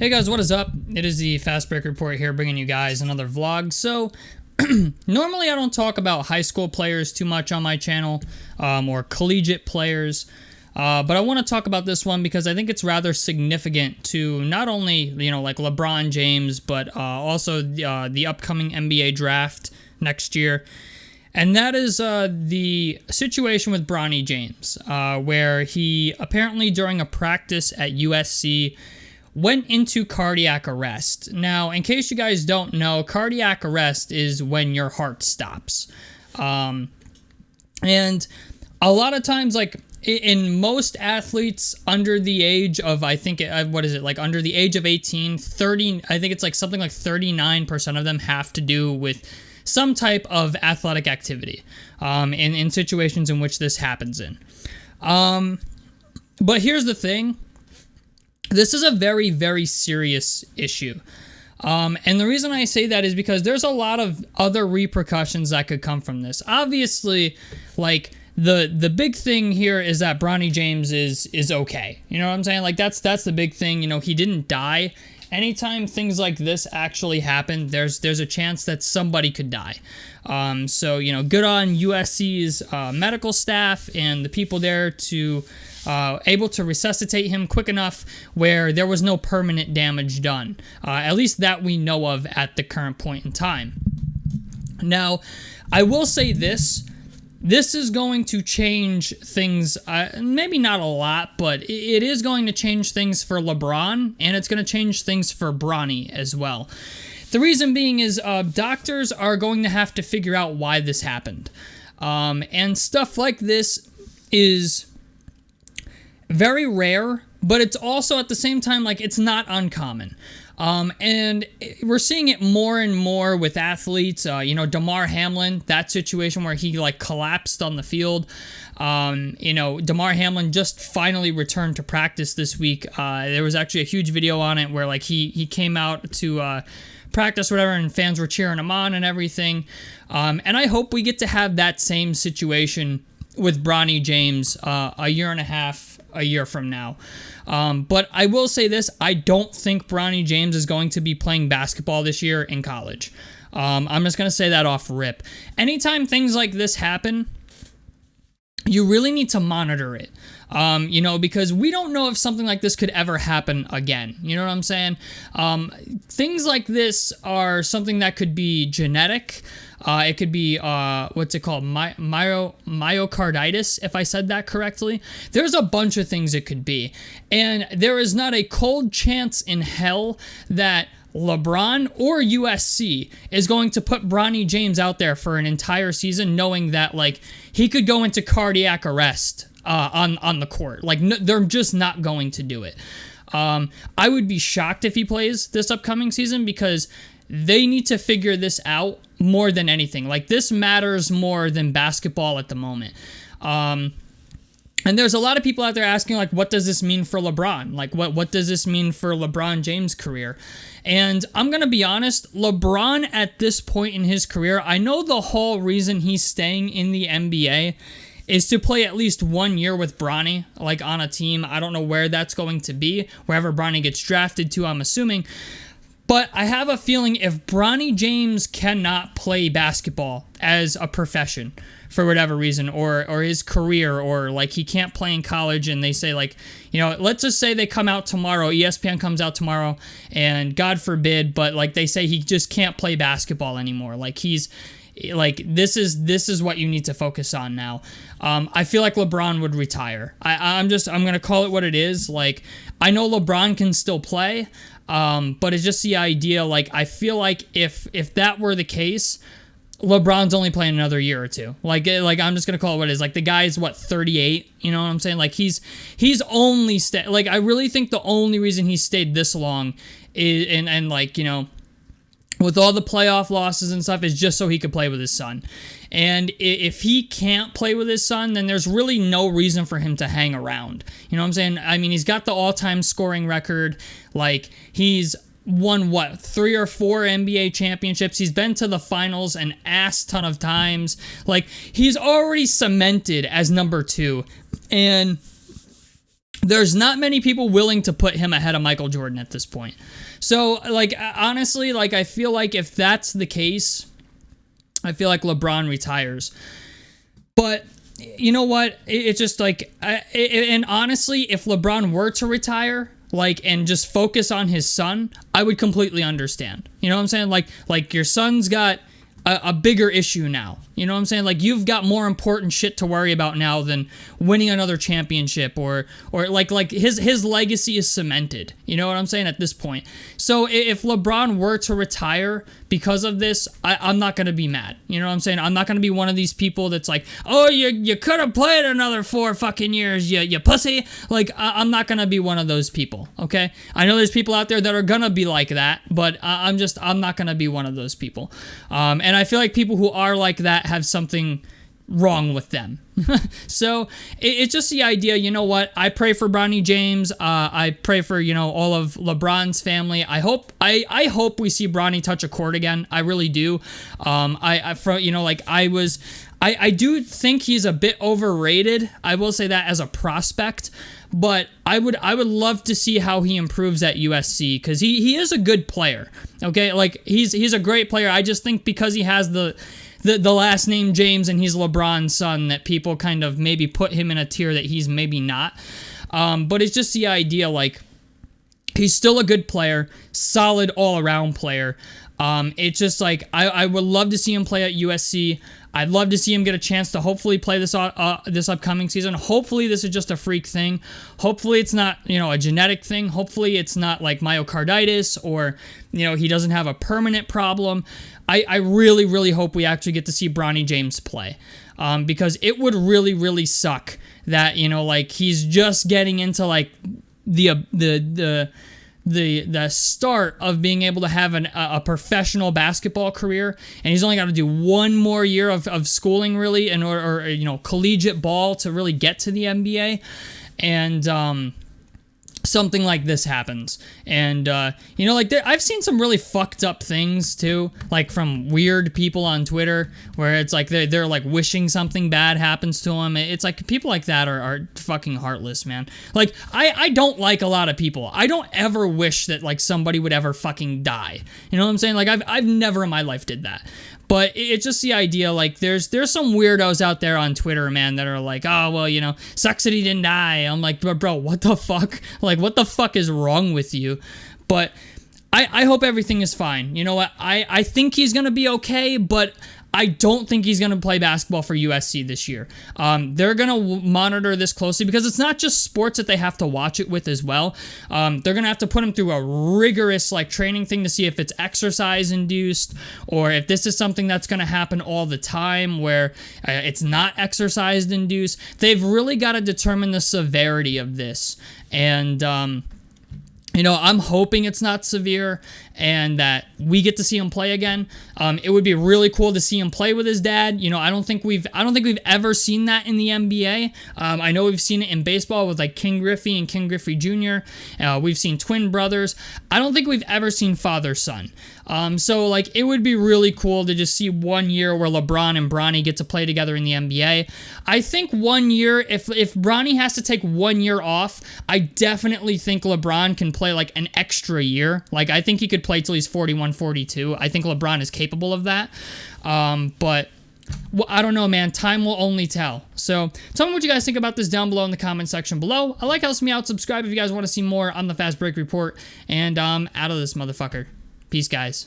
Hey guys, what is up? It is the Fast Break Report here, bringing you guys another vlog. So, normally I don't talk about high school players too much on my channel, or collegiate players, but I want to talk about this one because I think it's rather significant to not only, like LeBron James, but also the upcoming NBA draft next year. And that is the situation with Bronny James, where he apparently during a practice at USC went into cardiac arrest. Now, in case you guys don't know, cardiac arrest is when your heart stops. And a lot of times, like in most athletes under the age of, I think, under the age of 18, 30, I think it's like something like 39% of them have to do with some type of athletic activity in situations in which this happens in. But here's the thing. This is a very, very serious issue. And the reason I say that is because there's a lot of other repercussions that could come from this. Obviously, like the big thing here is that Bronny James is okay. You know what I'm saying? Like that's the big thing. He didn't die. Anytime things like this actually happen, there's a chance that somebody could die. So good on USC's medical staff and the people there to able to resuscitate him quick enough where there was no permanent damage done. At least that we know of at the current point in time. Now, I will say this. This is going to change things, maybe not a lot, but it is going to change things for LeBron, and it's going to change things for Bronny as well. The reason being is doctors are going to have to figure out why this happened. And stuff like this is very rare, but it's also at the same time, like, it's not uncommon. And we're seeing it more and more with athletes. DeMar Hamlin, that situation where he collapsed on the field. DeMar Hamlin just finally returned to practice this week. There was actually a huge video on it where he came out to practice, whatever, and fans were cheering him on and everything. And I hope we get to have that same situation with Bronny James a year from now. But I will say this, I don't think Bronny James is going to be playing basketball this year in college. I'm just going to say that off rip. Anytime things like this happen, you really need to monitor it. Because we don't know if something like this could ever happen again. You know what I'm saying? Things like this are something that could be genetic. It could be, what's it called? Myocarditis, if I said that correctly. There's a bunch of things it could be. And there is not a cold chance in hell that LeBron or USC is going to put Bronny James out there for an entire season knowing that, he could go into cardiac arrest on the court. No, they're just not going to do it. I would be shocked if he plays this upcoming season because they need to figure this out more than anything. This matters more than basketball at the moment. And there's a lot of people out there asking, what does this mean for LeBron? What does this mean for LeBron James' career? And I'm going to be honest, LeBron at this point in his career, I know the whole reason he's staying in the NBA is to play at least 1 year with Bronny, on a team. I don't know where that's going to be, wherever Bronny gets drafted to, I'm assuming. But I have a feeling if Bronny James cannot play basketball as a profession for whatever reason, or his career, or he can't play in college, and they say let's just say they come out tomorrow, ESPN comes out tomorrow, and God forbid, but they say he just can't play basketball anymore. This is what you need to focus on now. I feel like LeBron would retire. I'm going to call it what it is. I know LeBron can still play, but it's just the idea, I feel like if that were the case, LeBron's only playing another year or two. I'm just going to call it what it is. The guy's, 38? You know what I'm saying? He's only I really think the only reason he stayed this long is, with all the playoff losses and stuff, is just so he could play with his son. And if he can't play with his son, then there's really no reason for him to hang around. You know what I'm saying? I mean, he's got the all-time scoring record. He's won, 3 or 4 NBA championships. He's been to the finals an ass ton of times. He's already cemented as number 2. And there's not many people willing to put him ahead of Michael Jordan at this point. So, like, honestly, like, I feel like if that's the case, I feel like LeBron retires. But you know what? It's just like, and honestly, if LeBron were to retire, like, and just focus on his son, I would completely understand. You know what I'm saying? Like your son's got a bigger issue now. You know what I'm saying? Like, you've got more important shit to worry about now than winning another championship, or like his legacy is cemented. You know what I'm saying at this point? So if LeBron were to retire because of this, I'm not going to be mad. You know what I'm saying? I'm not going to be one of these people that's like, oh, you could have played another 4 fucking years, you pussy. Like, I'm not going to be one of those people, okay? I know there's people out there that are going to be like that, but I'm not going to be one of those people. And I feel like people who are like that have something wrong with them. So it's just the idea, you know what? I pray for Bronny James. I pray for, you know, all of LeBron's family. I hope we see Bronny touch a court again. I really do. I do think he's a bit overrated. I will say that as a prospect, but I would love to see how he improves at USC, because he is a good player. Okay, like he's a great player. I just think because he has the last name James and he's LeBron's son, that people kind of maybe put him in a tier that he's maybe not. But it's just the idea, like, he's still a good player, solid all-around player. It's just like, I would love to see him play at USC. I'd love to see him get a chance to hopefully play this upcoming season. Hopefully this is just a freak thing. Hopefully it's not, you know, a genetic thing. Hopefully it's not like myocarditis, or, you know, he doesn't have a permanent problem. I really, really hope we actually get to see Bronny James play, because it would really, really suck that, you know, like, he's just getting into like the start of being able to have a professional basketball career, and he's only got to do one more year of schooling, really, in order, or you know, collegiate ball, to really get to the NBA, and something like this happens. And you know, like, I've seen some really fucked up things too, like from weird people on Twitter, where it's like they're like wishing something bad happens to them. It's like people like that are fucking heartless, man. Like, I don't like a lot of people. I don't ever wish that like somebody would ever fucking die. You know what I'm saying? Like, I've never in my life did that. But it's just the idea, like, there's some weirdos out there on Twitter, man, that are like, oh, well, you know, sucks that he didn't die. I'm like, bro, what the fuck? Like, what the fuck is wrong with you? But I hope everything is fine. You know what? I think he's going to be okay, but I don't think he's going to play basketball for USC this year. They're going to monitor this closely, because it's not just sports that they have to watch it with as well. They're going to have to put him through a rigorous like training thing to see if it's exercise induced, or if this is something that's going to happen all the time where it's not exercise induced. They've really got to determine the severity of this. And you know, I'm hoping it's not severe and that we get to see him play again. It would be really cool to see him play with his dad. You know, I don't think we've ever seen that in the NBA. I know we've seen it in baseball with like King Griffey and King Griffey Jr. We've seen twin brothers. I don't think we've ever seen father-son. So like, it would be really cool to just see 1 year where LeBron and Bronny get to play together in the NBA. I think 1 year, if Bronny has to take 1 year off, I definitely think LeBron can play like an extra year. Like, I think he could play till he's 41, 42. I think LeBron is capable of that. But well, I don't know, man. Time will only tell. So tell me what you guys think about this down below in the comment section below. I like helps me out. Subscribe if you guys want to see more on the Fast Break Report. And out of this motherfucker. Peace, guys.